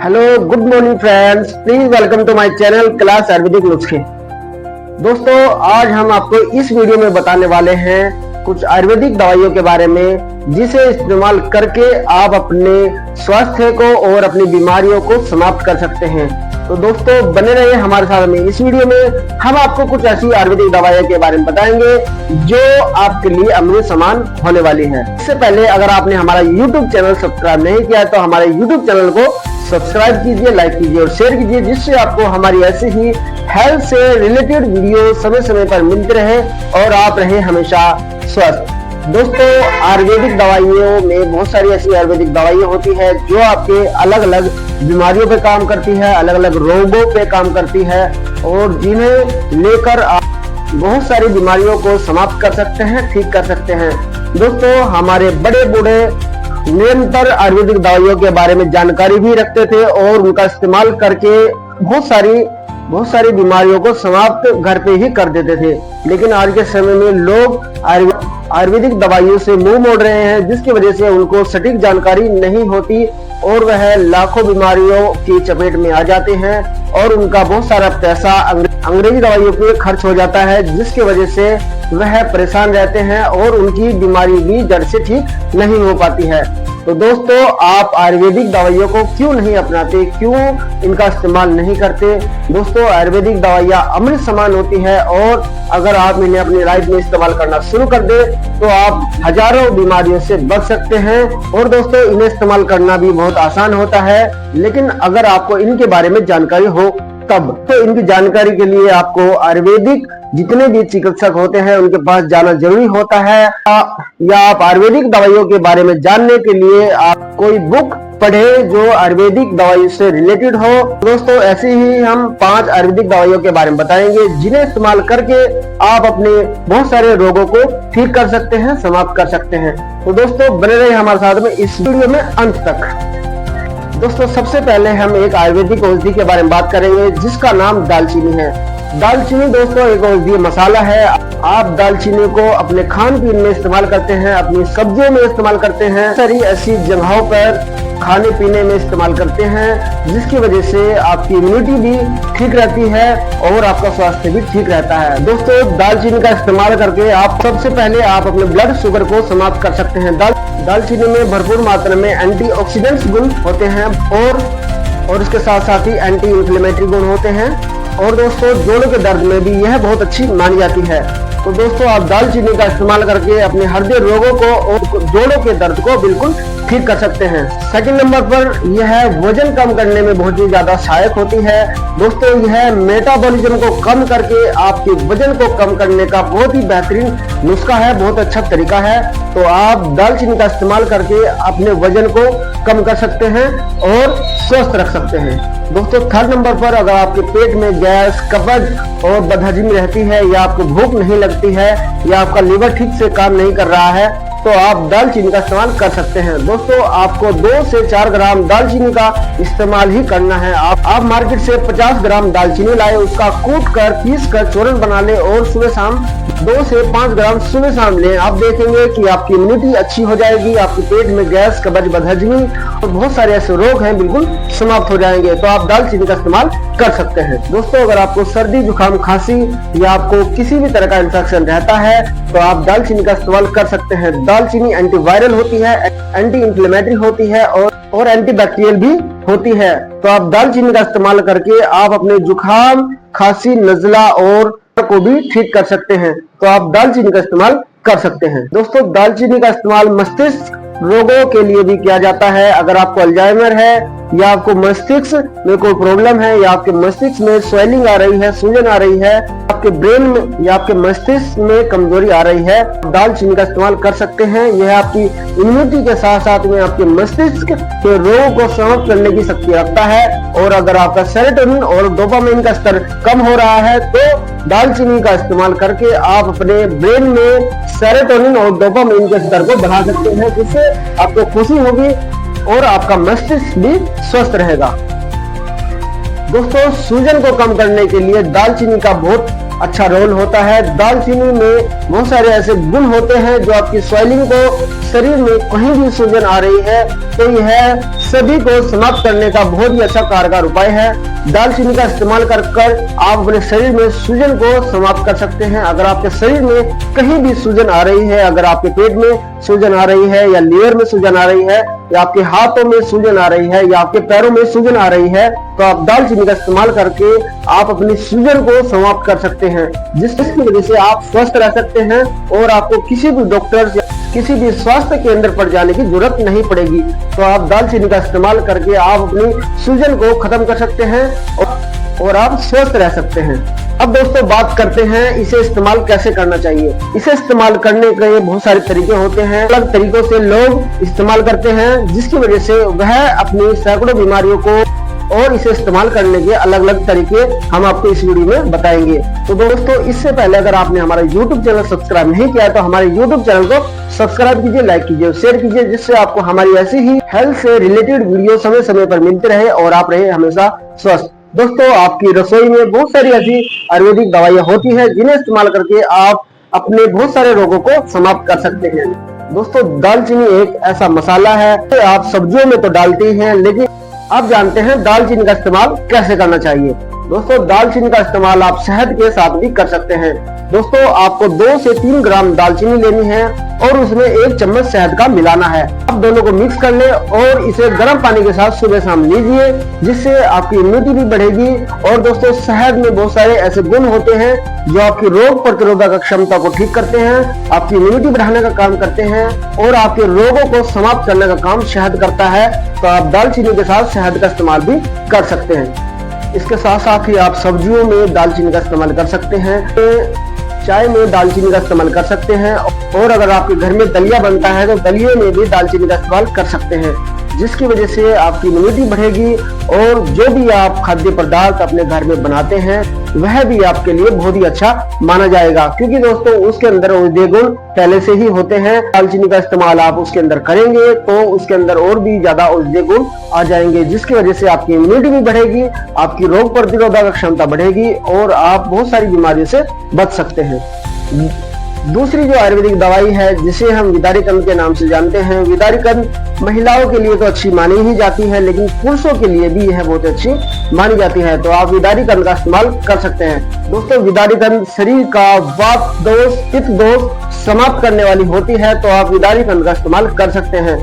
Hello good morning friends, please welcome to my channel class ayurvedic नुस्खे। दोस्तों, आज हम आपको इस वीडियो में बताने वाले हैं कुछ आयुर्वेदिक दवाइयों के बारे में जिसे इस्तेमाल करके आप अपने स्वास्थ्य को और अपनी बीमारियों को समाप्त कर सकते हैं। तो दोस्तों, बने रहिए हमारे साथ में। इस वीडियो में हम आपको कुछ ऐसी आयुर्वेदिक दवाइयों के बारे में बताएंगे जो आपके लिए अमृत समान होने वाली है। इससे पहले अगर आपने हमारा YouTube चैनल सब्सक्राइब नहीं किया तो हमारे YouTube चैनल को सब्सक्राइब कीजिए, लाइक कीजिए और शेयर कीजिए, जिससे आपको हमारी ऐसे ही हेल्थ से रिलेटेड वीडियो समय समय पर मिलते रहे और आप रहे हमेशा स्वस्थ। दोस्तों, आयुर्वेदिक दवाइयों में बहुत सारी ऐसी आयुर्वेदिक दवाइयाँ होती है जो आपके अलग अलग बीमारियों पे काम करती है, अलग अलग रोगों पे काम करती है और जिन्हें लेकर आप बहुत सारी बीमारियों को समाप्त कर सकते हैं, ठीक कर सकते हैं। दोस्तों, हमारे बड़े बूढ़े निरंतर आयुर्वेदिक दवाइयों के बारे में जानकारी भी रखते थे और उनका इस्तेमाल करके बहुत सारी बीमारियों को समाप्त घर पे ही कर देते थे। लेकिन आज के समय में लोग आयुर्वेदिक दवाइयों से मुंह मोड़ रहे हैं, जिसकी वजह से उनको सटीक जानकारी नहीं होती और वह लाखों बीमारियों की चपेट में आ जाते हैं और उनका बहुत सारा पैसा अंग्रेजी दवाइयों पे खर्च हो जाता है, जिसकी वजह से वह परेशान रहते हैं और उनकी बीमारी भी जड़ से ठीक नहीं हो पाती है। तो दोस्तों, आप आयुर्वेदिक दवाइयों को क्यों नहीं अपनाते, क्यों इनका इस्तेमाल नहीं करते? दोस्तों, आयुर्वेदिक दवाइयाँ अमृत समान होती है और अगर आप इन्हें अपनी लाइफ में इस्तेमाल करना शुरू कर दे तो आप हजारों बीमारियों से बच सकते हैं। और दोस्तों, इन्हें इस्तेमाल करना भी बहुत आसान होता है, लेकिन अगर आपको इनके बारे में जानकारी हो तब। तो इनकी जानकारी के लिए आपको आयुर्वेदिक जितने भी चिकित्सक होते हैं उनके पास जाना जरूरी होता है, या आप आयुर्वेदिक दवाइयों के बारे में जानने के लिए आप कोई बुक पढ़े जो आयुर्वेदिक दवाई से रिलेटेड हो। दोस्तों, ऐसे ही हम 5 आयुर्वेदिक दवाइयों के बारे में बताएंगे जिन्हें इस्तेमाल करके आप अपने बहुत सारे रोगों को ठीक कर सकते हैं, समाप्त कर सकते हैं। तो दोस्तों, बने रहिए हमारे साथ में इस वीडियो में अंत तक। दोस्तों, सबसे पहले हम एक आयुर्वेदिक औषधि के बारे में बात करेंगे जिसका नाम दालचीनी है। दालचीनी दोस्तों एक औषधीय मसाला है। आप दालचीनी को अपने खान पीन में इस्तेमाल करते हैं, अपनी सब्जियों में इस्तेमाल करते हैं, सारी ऐसी जगहों पर खाने पीने में इस्तेमाल करते हैं, जिसकी वजह से आपकी इम्यूनिटी भी ठीक रहती है और आपका स्वास्थ्य भी ठीक रहता है। दोस्तों, दालचीनी का इस्तेमाल करके आप सबसे पहले आप अपने ब्लड शुगर को समाप्त कर सकते हैं। दालचीनी में भरपूर मात्रा में एंटीऑक्सीडेंट्स गुण होते हैं और इसके साथ साथ ही एंटी इंफ्लेमेटरी गुण होते हैं और दोस्तों, जोड़ों के दर्द में भी यह बहुत अच्छी मानी जाती है। तो दोस्तों, आप दालचीनी का इस्तेमाल करके अपने हृदय रोगों को और जोड़ों के दर्द को बिल्कुल ठीक कर सकते हैं। सेकंड नंबर पर यह वजन कम करने में बहुत ही ज्यादा सहायक होती है। दोस्तों, यह मेटाबॉलिज्म को कम करके आपके वजन को कम करने का बहुत ही बेहतरीन नुस्खा है, बहुत अच्छा तरीका है। तो आप दालचीनी का इस्तेमाल करके अपने वजन को कम कर सकते हैं और स्वस्थ रख सकते हैं। दोस्तों, थर्ड नंबर पर अगर आपके पेट में गैस, कब्ज और बदहजमी रहती है, या आपको भूख नहीं लगती है, या आपका लीवर ठीक से काम नहीं कर रहा है, तो आप दालचीनी का इस्तेमाल कर सकते हैं। दोस्तों, आपको 2 से 4 ग्राम दालचीनी का इस्तेमाल ही करना है। आप मार्केट से 50 ग्राम दालचीनी लाए, उसका कूट कर पीस कर चूर्ण बना ले और सुबह शाम 2 से 5 ग्राम सुबह शाम लें। आप देखेंगे कि आपकी इम्यूनिटी अच्छी हो जाएगी, आपके पेट में गैस, कब्ज, बदहजमी और बहुत सारे ऐसे रोग हैं बिल्कुल समाप्त हो जाएंगे। तो आप दालचीनी का इस्तेमाल कर सकते हैं। दोस्तों, अगर आपको सर्दी, जुकाम, खांसी या आपको किसी भी तरह का इन्फेक्शन रहता है तो आप दालचीनी का इस्तेमाल कर सकते हैं। दालचीनी एंटीवायरल होती है, एंटी इंफ्लेमेटरी होती है और एंटीबैक्टीरियल भी होती है। तो आप दालचीनी का इस्तेमाल करके आप अपने जुकाम, खांसी, नजला और को भी ठीक कर सकते हैं। तो आप दालचीनी का इस्तेमाल कर सकते हैं। दोस्तों, दालचीनी का इस्तेमाल मस्तिष्क रोगों के लिए भी किया जाता है। अगर आपको अल्जाइमर है, या आपको मस्तिष्क में कोई प्रॉब्लम है, या आपके मस्तिष्क में स्वेलिंग आ रही है, सूजन आ रही है, आपके ब्रेन में या आपके मस्तिष्क में कमजोरी आ रही है, दालचीनी का इस्तेमाल कर सकते हैं। यह आपकी इम्यूनिटी के साथ साथ में आपके मस्तिष्क के रोगों को समाप्त करने की शक्ति रखता है। और अगर आपका सेरोटोनिन और डोपामाइन का स्तर कम हो रहा है तो दालचीनी का इस्तेमाल करके आप अपने ब्रेन में सेरोटोनिन और डोपामाइन के स्तर को बढ़ा सकते हैं, जिससे आपको खुशी होगी और आपका मस्तिष्क भी स्वस्थ रहेगा। दोस्तों, सूजन को कम करने के लिए दालचीनी का बहुत अच्छा रोल होता है। दालचीनी में बहुत सारे ऐसे गुण होते हैं जो आपकी स्वेलिंग को, शरीर में कहीं भी सूजन आ रही है तो यह सभी को समाप्त करने का बहुत ही अच्छा कारगर उपाय है। दालचीनी का इस्तेमाल कर आप अपने शरीर में सूजन को समाप्त कर सकते हैं। अगर आपके शरीर में कहीं भी सूजन आ रही है, अगर आपके पेट में सूजन आ रही है या लीवर में सूजन आ रही है या आपके हाथों में सूजन आ रही है या आपके पैरों में सूजन आ रही है, तो आप दालचीनी का इस्तेमाल करके आप अपनी सूजन को समाप्त कर सकते हैं, जिसकी वजह से आप स्वस्थ रह सकते हैं और आपको किसी भी डॉक्टर या किसी भी स्वास्थ्य केंद्र पर जाने की जरूरत नहीं पड़ेगी। तो आप दालचीनी का इस्तेमाल करके आप अपनी सूजन को खत्म कर सकते हैं और आप स्वस्थ रह सकते हैं। अब दोस्तों बात करते हैं इसे इस्तेमाल कैसे करना चाहिए। इसे इस्तेमाल करने के बहुत सारे तरीके होते हैं, अलग तरीकों से लोग इस्तेमाल करते हैं, जिसकी वजह से वह अपनी सैकड़ों बीमारियों को और इसे इस्तेमाल करने के अलग अलग तरीके हम आपको इस वीडियो में बताएंगे। तो दोस्तों इससे पहले अगर आपने हमारा YouTube चैनल सब्सक्राइब नहीं किया तो हमारे YouTube चैनल को सब्सक्राइब कीजिए, लाइक कीजिए, शेयर कीजिए, जिससे आपको हमारी ऐसी ही हेल्थ से रिलेटेड वीडियो समय समय पर मिलते रहे और आप रहे हमेशा स्वस्थ। दोस्तों आपकी रसोई में बहुत सारी ऐसी आयुर्वेदिक दवाइयाँ होती है जिन्हें इस्तेमाल करके आप अपने बहुत सारे रोगों को समाप्त कर सकते हैं। दोस्तों दालचीनी एक ऐसा मसाला है जो आप सब्जियों में तो डालते हैं, लेकिन आप जानते हैं दालचीनी का इस्तेमाल कैसे करना चाहिए। दोस्तों दालचीनी का इस्तेमाल आप शहद के साथ भी कर सकते हैं। दोस्तों आपको 2 से 3 ग्राम दालचीनी लेनी है और उसमें 1 चम्मच शहद का मिलाना है। आप दोनों को मिक्स कर ले और इसे गर्म पानी के साथ सुबह शाम लीजिए, जिससे आपकी इम्यूनिटी भी बढ़ेगी। और दोस्तों शहद में बहुत सारे ऐसे गुण होते हैं जो आपकी रोग प्रतिरोधक क्षमता को ठीक करते हैं, आपकी इम्यूनिटी बढ़ाने का काम करते हैं और आपके रोगों को समाप्त करने का काम शहद करता है। तो आप दालचीनी के साथ शहद का इस्तेमाल भी कर सकते हैं। इसके साथ साथ ही आप सब्जियों में दालचीनी का इस्तेमाल कर सकते हैं, चाय में दालचीनी का इस्तेमाल कर सकते हैं और अगर आपके घर में दलिया बनता है तो दलिये में भी दालचीनी का इस्तेमाल कर सकते हैं, जिसकी वजह से आपकी इम्यूनिटी बढ़ेगी और जो भी आप खाद्य पदार्थ अपने घर में बनाते हैं वह भी आपके लिए बहुत ही अच्छा माना जाएगा, क्योंकि दोस्तों उसके अंदर औषधीय गुण पहले से ही होते हैं। दालचीनी का इस्तेमाल आप उसके अंदर करेंगे तो उसके अंदर और भी ज्यादा औषधीय गुण आ जाएंगे, जिसकी वजह से आपकी इम्यूनिटी भी बढ़ेगी, आपकी रोग प्रतिरोधक क्षमता बढ़ेगी और आप बहुत सारी बीमारियों से बच सकते हैं। दूसरी जो आयुर्वेदिक दवाई है जिसे हम विदारीकंद के नाम से जानते हैं, विदारीकंद महिलाओं के लिए तो अच्छी मानी ही जाती है, लेकिन पुरुषों के लिए भी यह बहुत अच्छी मानी जाती है। तो आप विदारीकंद का इस्तेमाल कर सकते हैं। दोस्तों विदारीकंद शरीर का वात दोष, पित्त दोष समाप्त करने वाली होती है, तो आप विदारीकंद का इस्तेमाल कर सकते हैं।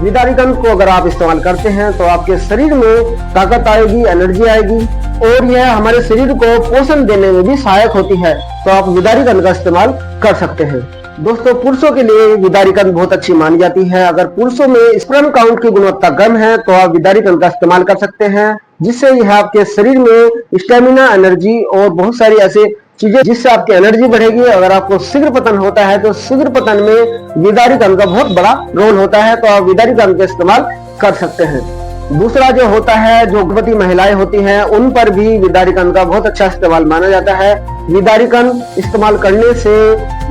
विदारीकंद को अगर आप इस्तेमाल करते हैं तो आपके शरीर में ताकत आएगी, एनर्जी आएगी और यह हमारे शरीर को पोषण देने में भी सहायक होती है। तो आप विदारीकंद का इस्तेमाल कर सकते हैं। दोस्तों पुरुषों के लिए विदारीकंद बहुत अच्छी मानी जाती है। अगर पुरुषों में स्पर्म काउंट की गुणवत्ता कम है तो आप विदारीकंद का इस्तेमाल कर सकते हैं, जिससे यह आपके शरीर में स्टेमिना, एनर्जी और बहुत सारी ऐसे चीजें जिससे आपकी एनर्जी बढ़ेगी। अगर आपको शीघ्र पतन होता है तो शीघ्र पतन में विदारीकंद का बहुत बड़ा रोल होता है, तो आप विदारीकंद का इस्तेमाल कर सकते हैं। दूसरा जो होता है, जो गर्भवती महिलाएं होती हैं उन पर भी विदारीकंद का बहुत अच्छा इस्तेमाल माना जाता है। विदारीकंद इस्तेमाल करने से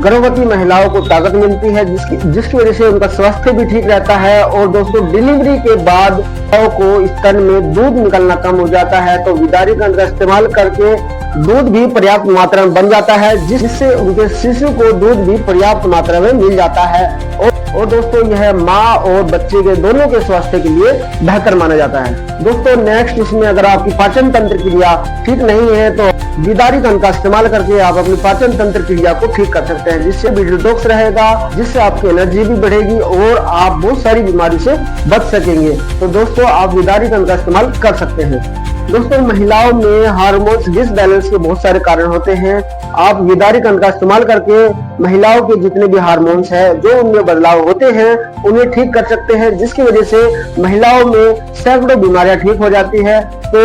गर्भवती महिलाओं को ताकत मिलती है, जिसकी वजह से उनका स्वास्थ्य भी ठीक रहता है। और दोस्तों डिलीवरी के बाद को स्तन में दूध निकलना कम हो जाता है, तो विदारीकंद का इस्तेमाल करके दूध भी पर्याप्त मात्रा में बन जाता है, जिससे उनके शिशु को दूध भी पर्याप्त मात्रा में मिल जाता है। और दोस्तों यह माँ और बच्चे के दोनों के स्वास्थ्य के लिए बेहतर माना जाता है। दोस्तों नेक्स्ट इसमें अगर आपकी पाचन तंत्र क्रिया ठीक नहीं है तो विदारीकंद का इस्तेमाल करके आप अपनी पाचन तंत्र क्रिया को ठीक कर सकते हैं, जिससे भी डिटॉक्स रहेगा, जिससे आपकी एनर्जी भी बढ़ेगी और आप बहुत सारी बीमारी से बच सकेंगे। तो दोस्तों आप विदारीकंद का इस्तेमाल कर सकते हैं। दोस्तों महिलाओं में हार्मोन्स डिसबैलेंस के बहुत सारे कारण होते हैं। आप विदारीकंद का इस्तेमाल करके महिलाओं के जितने भी हार्मोन्स हैं, जो उनमें बदलाव होते हैं, उन्हें ठीक कर सकते हैं, जिसकी वजह से महिलाओं में सैकड़ों बीमारियां ठीक हो जाती है। तो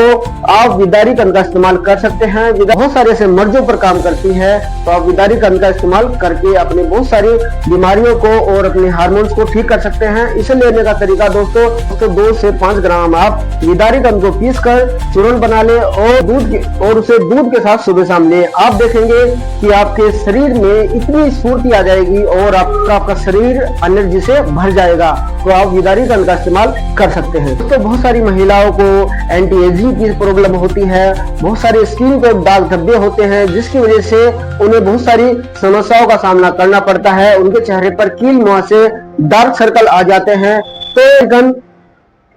आप विदारीकंद का इस्तेमाल कर सकते हैं। बहुत सारे ऐसे मर्जों पर काम करती है, तो आप विदारीकंद का इस्तेमाल करके अपनी बहुत सारी बीमारियों को और अपने हार्मोन्स को ठीक कर सकते हैं। इसे लेने का तरीका दोस्तों 2 से 5 ग्राम आप विदारीकंद को पीस कर चूर्ण बना ले और उसे दूध के साथ सुबह शाम ले। आप देखेंगे कि आपके शरीर में इतनी स्फूर्ति आ जाएगी और आपका शरीर एनर्जी से भर जाएगा। तो आप विदारीकंद का इस्तेमाल कर सकते हैं। तो बहुत सारी महिलाओं को एंटी एजिंग की प्रॉब्लम होती है, बहुत सारे स्किन पे दाग धब्बे होते हैं, जिसकी वजह से उन्हें बहुत सारी समस्याओं का सामना करना पड़ता है। उनके चेहरे पर कील मुहासे, डार्क सर्कल आ जाते हैं।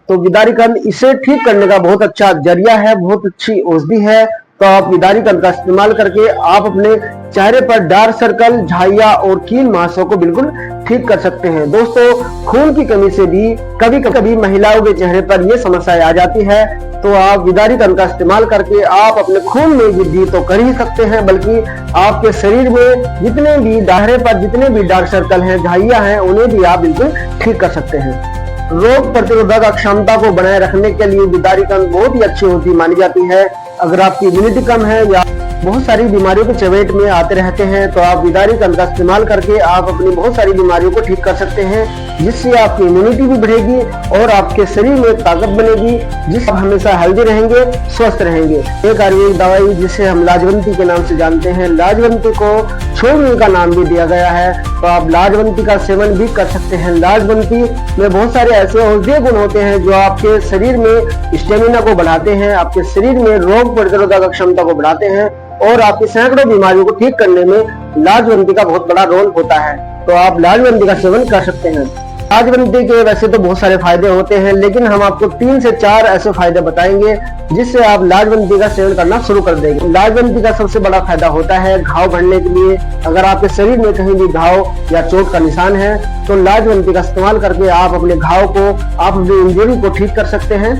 तो विदारीकंद इसे ठीक करने का बहुत अच्छा जरिया है, बहुत अच्छी औषधि है। तो आप विदारीकंद का इस्तेमाल करके आप अपने चेहरे पर डार्क सर्कल, झाइयां और कील मुहासों को बिल्कुल ठीक कर सकते हैं। दोस्तों, खून की कमी से भी कभी कभी महिलाओं के चेहरे पर यह समस्याएं आ जाती है। तो आप विदारीकंद का इस्तेमाल करके आप अपने खून में वृद्धि तो कर ही सकते हैं, बल्कि आपके शरीर में जितने भी चेहरे पर जितने भी डार्क सर्कल हैं, झाइयां हैं, उन्हें भी आप बिल्कुल ठीक कर सकते हैं। रोग प्रतिरोधक क्षमता को बनाए रखने के लिए विदारीकंद बहुत ही अच्छी होती मानी जाती है। अगर आपकी इम्यूनिटी कम है या बहुत सारी बीमारियों के चपेट में आते रहते हैं, तो आप विदारीकंद का इस्तेमाल करके आप अपनी बहुत सारी बीमारियों को ठीक कर सकते हैं, जिससे आपकी इम्यूनिटी भी बढ़ेगी और आपके शरीर में ताकत बनेगी, जिससे आप हमेशा हेल्दी रहेंगे, स्वस्थ रहेंगे। एक आयुर्वेदिक दवाई जिसे हम लाजवंती के नाम से जानते हैं, लाजवंती को छोड़ने का नाम भी दिया गया है, तो आप लाजवंती का सेवन भी कर सकते हैं। लाजवंती में बहुत सारे ऐसे औषधीय गुण होते हैं जो आपके शरीर में स्टेमिना को बढ़ाते हैं, आपके शरीर में रोग प्रतिरोधक क्षमता को बढ़ाते हैं और आपकी सैकड़ों बीमारियों को ठीक करने में लाजवंती का बहुत बड़ा रोल होता है। तो आप लाजवंती का सेवन कर सकते हैं। लाजवंती के वैसे तो बहुत सारे फायदे होते हैं, लेकिन हम आपको 3 से 4 ऐसे फायदे बताएंगे जिससे आप लाजवंती का सेवन करना शुरू कर देंगे। लाजवंती का सबसे बड़ा फायदा होता है घाव भरने के लिए। अगर आपके शरीर में कहीं भी घाव या चोट का निशान है, तो लाजवंती का इस्तेमाल करके आप अपने घाव को, आप अपनी इंजरी को ठीक कर सकते हैं।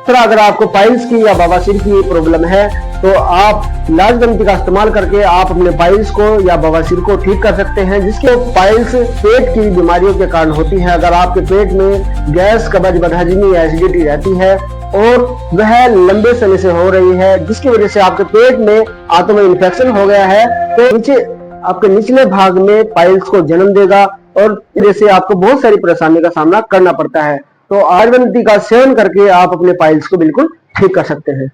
अगर आपको पाइल्स की या बवासीर की प्रॉब्लम है, तो आप लाजवंती का इस्तेमाल करके आप अपने पाइल्स को या बवासीर को ठीक कर सकते हैं, जिसके पाइल्स पेट की बीमारियों के कारण होती है। अगर आपके पेट में गैस, कब्ज, बदहजमी या एसिडिटी रहती है और वह लंबे समय से हो रही है, जिसकी वजह से आपके पेट में आंतों में इन्फेक्शन हो गया है, तो आपके निचले भाग में पाइल्स को जन्म देगा और जैसे आपको बहुत सारी परेशानी का सामना करना पड़ता है। तो लाजवंती का सेवन करके आप अपने पाइल्स को बिल्कुल ठीक कर सकते हैं।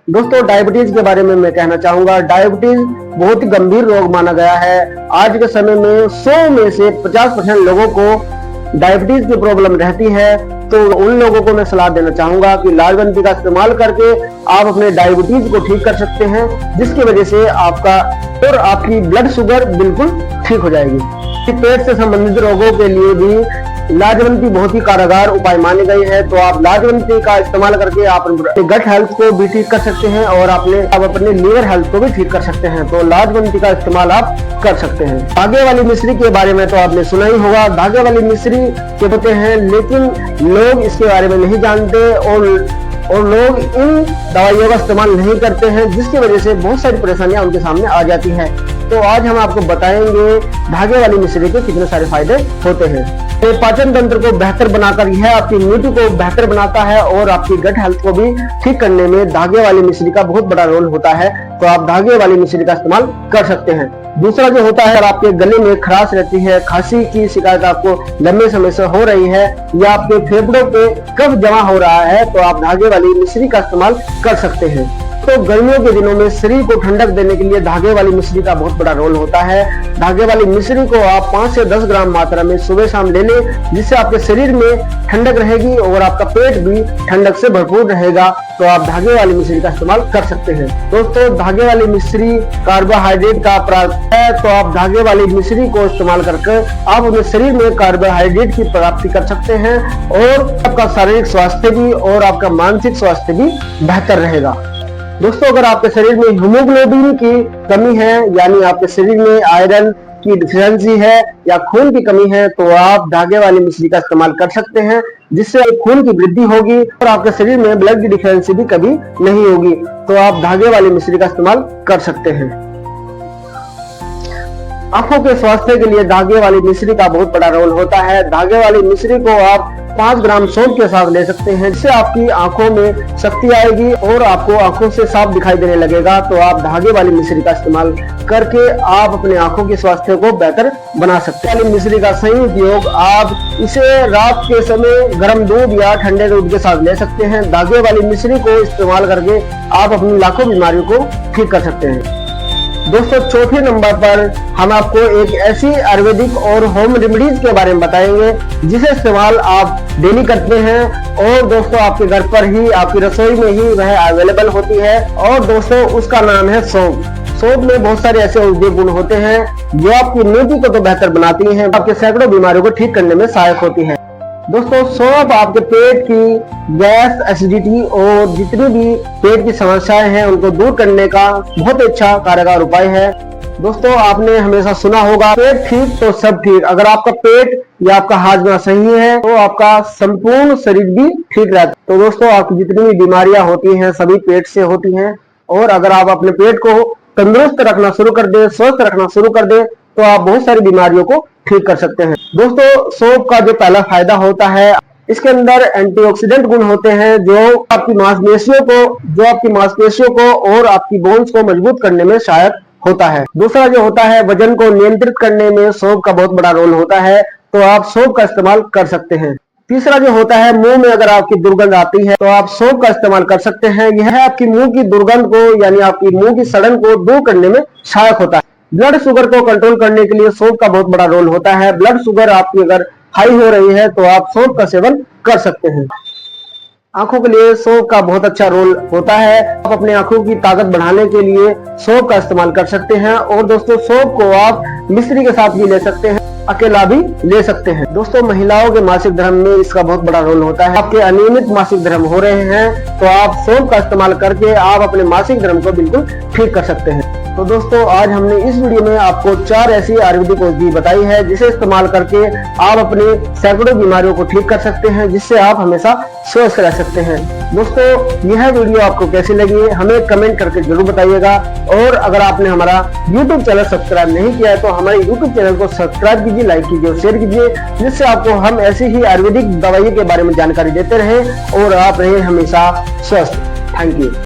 दोस्तों, डायबिटीज के बारे में मैं कहना चाहूंगा। डायबिटीज बहुत ही गंभीर रोग माना गया है। आज के समय में 100 में से 50% लोगों को डायबिटीज की प्रॉब्लम रहती है। तो उन लोगों को मैं सलाह देना चाहूंगा कि लाजवंती का इस्तेमाल करके आप अपने डायबिटीज को ठीक कर सकते हैं, जिसकी वजह से आपका और आपकी ब्लड शुगर बिल्कुल ठीक हो जाएगी। पेट से संबंधित रोगों के लिए भी लाजवंती बहुत ही कारगर उपाय माने गए हैं। तो आप लाजवंती का इस्तेमाल करके आप अपने गट हेल्थ को भी ठीक कर सकते हैं और आप अपने लीवर हेल्थ को भी ठीक कर सकते हैं। तो लाजवंती का इस्तेमाल आप कर सकते हैं। धागे वाली मिश्री के बारे में तो आपने सुना ही होगा। धागे वाली मिश्री के होते हैं, लेकिन लोग इसके बारे में नहीं जानते और लोग इन दवाइयों का इस्तेमाल नहीं करते हैं, जिसकी वजह से बहुत सारी परेशानियां उनके सामने आ जाती हैं। तो आज हम आपको बताएंगे धागे वाली मिश्री के कितने सारे फायदे होते हैं। तो पाचन तंत्र को बेहतर बनाकर यह आपकी इम्यूनिटी को बेहतर बनाता है और आपकी गट हेल्थ को भी ठीक करने में धागे वाली मिश्री का बहुत बड़ा रोल होता है। तो आप धागे वाली मिश्री का इस्तेमाल कर सकते हैं। दूसरा जो होता है, अगर आपके गले में खराश रहती है, खांसी की शिकायत आपको लंबे समय से हो रही है या आपके फेफड़ों पे कफ जमा हो रहा है, तो आप धागे वाली मिश्री का इस्तेमाल कर सकते हैं। तो गर्मियों के दिनों में शरीर को ठंडक देने के लिए धागे वाली मिश्री का बहुत बड़ा रोल होता है। धागे वाली मिश्री को आप 5 से 10 ग्राम मात्रा में सुबह शाम ले लें, जिससे आपके शरीर में ठंडक रहेगी और आपका पेट भी ठंडक से भरपूर रहेगा। तो आप धागे वाली मिश्री का इस्तेमाल कर सकते हैं। दोस्तों, धागे वाली मिश्री कार्बोहाइड्रेट का प्राप्त है, तो आप धागे वाली मिश्री को इस्तेमाल करके आप अपने शरीर में कार्बोहाइड्रेट की प्राप्ति कर सकते हैं और आपका शारीरिक स्वास्थ्य भी और आपका मानसिक स्वास्थ्य भी बेहतर रहेगा। दोस्तों, अगर आपके शरीर में हीमोग्लोबिन की कमी है, यानी आपके शरीर में आयरन की डिफिशियंसी है या खून की कमी है, तो आप धागे वाली मिश्री का इस्तेमाल कर सकते हैं, जिससे खून की वृद्धि होगी और आपके शरीर में ब्लड की डिफिशियंसी भी कभी नहीं होगी। तो आप धागे वाली मिश्री का इस्तेमाल कर सकते हैं। आंखों के स्वास्थ्य के लिए धागे वाली मिश्री का बहुत बड़ा रोल होता है। धागे वाली मिश्री को आप 5 ग्राम सौंफ के साथ ले सकते हैं, जिससे आपकी आंखों में शक्ति आएगी और आपको आंखों से साफ दिखाई देने लगेगा। तो आप धागे वाली मिश्री का इस्तेमाल करके आप अपने आंखों के स्वास्थ्य को बेहतर बना सकते हैं। मिश्री का सही उपयोग, आप इसे रात के समय गर्म दूध या ठंडे दूध के साथ ले सकते हैं। धागे वाली मिश्री को इस्तेमाल करके आप अपनी लाखों बीमारियों को ठीक कर सकते हैं। दोस्तों चौथे नंबर पर हम आपको एक ऐसी आयुर्वेदिक और होम रेमेडीज के बारे में बताएंगे जिसे इस्तेमाल आप डेली करते हैं और दोस्तों आपके घर पर ही, आपकी रसोई में ही वह अवेलेबल होती है। और दोस्तों उसका नाम है सौंफ। सौंफ में बहुत सारे ऐसे औषधीय गुण होते हैं जो आपकी इम्यूनिटी को तो बेहतर बनाती हैं, आपके सैकड़ों बीमारियों को ठीक करने में सहायक होती है। दोस्तों सौंफ आपके पेट की गैस, एसिडिटी और जितनी भी पेट की समस्याएं हैं उनको दूर करने का बहुत अच्छा कारगर उपाय है। दोस्तों आपने हमेशा सुना होगा, पेट ठीक तो सब ठीक। अगर आपका पेट या आपका हाजमा सही है तो आपका संपूर्ण शरीर भी ठीक रहता है। तो दोस्तों आपकी जितनी भी बीमारियां होती हैं सभी पेट से होती हैं, और अगर आप अपने पेट को तंदुरुस्त रखना शुरू कर दे, स्वस्थ रखना शुरू कर दे, तो आप बहुत सारी बीमारियों को ठीक कर सकते हैं। दोस्तों सौंफ का जो पहला फायदा होता है, इसके अंदर एंटीऑक्सीडेंट गुण होते हैं जो आपकी मांसपेशियों को और आपकी बोन्स को मजबूत करने में सहायक होता है। दूसरा जो होता है, वजन को नियंत्रित करने में सौंफ का बहुत बड़ा रोल होता है, तो आप सौंफ का इस्तेमाल कर सकते हैं। तीसरा जो होता है, मुंह में अगर आपकी दुर्गंध आती है तो आप सौंफ का इस्तेमाल कर सकते हैं। यह आपकी मुंह की दुर्गंध को यानी आपकी मुंह की सड़न को दूर करने में सहायक होता है। ब्लड शुगर को कंट्रोल करने के लिए सौंफ का बहुत बड़ा रोल होता है। ब्लड शुगर आपकी अगर हाई हो रही है तो आप सौंफ का सेवन कर सकते हैं। आंखों के लिए सौंफ का बहुत अच्छा रोल होता है। आप अपने आंखों की ताकत बढ़ाने के लिए सौंफ का इस्तेमाल कर सकते हैं। और दोस्तों सौंफ को आप मिश्री के साथ भी ले सकते हैं, अकेला भी ले सकते हैं। दोस्तों महिलाओं के मासिक धर्म में इसका बहुत बड़ा रोल होता है। आपके अनियमित मासिक धर्म हो रहे हैं तो आप सौंफ का इस्तेमाल करके आप अपने मासिक धर्म को बिल्कुल ठीक कर सकते हैं। तो दोस्तों आज हमने इस वीडियो में आपको 4 ऐसी आयुर्वेदिक औषधि बताई है जिसे इस्तेमाल करके आप अपने सैकड़ों बीमारियों को ठीक कर सकते हैं, जिससे आप हमेशा स्वस्थ रह सकते हैं। दोस्तों यह वीडियो आपको कैसी लगी हमें कमेंट करके जरूर बताइएगा। और अगर आपने हमारा YouTube चैनल सब्सक्राइब नहीं किया है तो हमारे YouTube चैनल को सब्सक्राइब कीजिए, लाइक कीजिए और शेयर कीजिए, जिससे आपको हम ऐसी ही आयुर्वेदिक दवाइयों के बारे में जानकारी देते रहें और आप रहें हमेशा स्वस्थ। Thank you.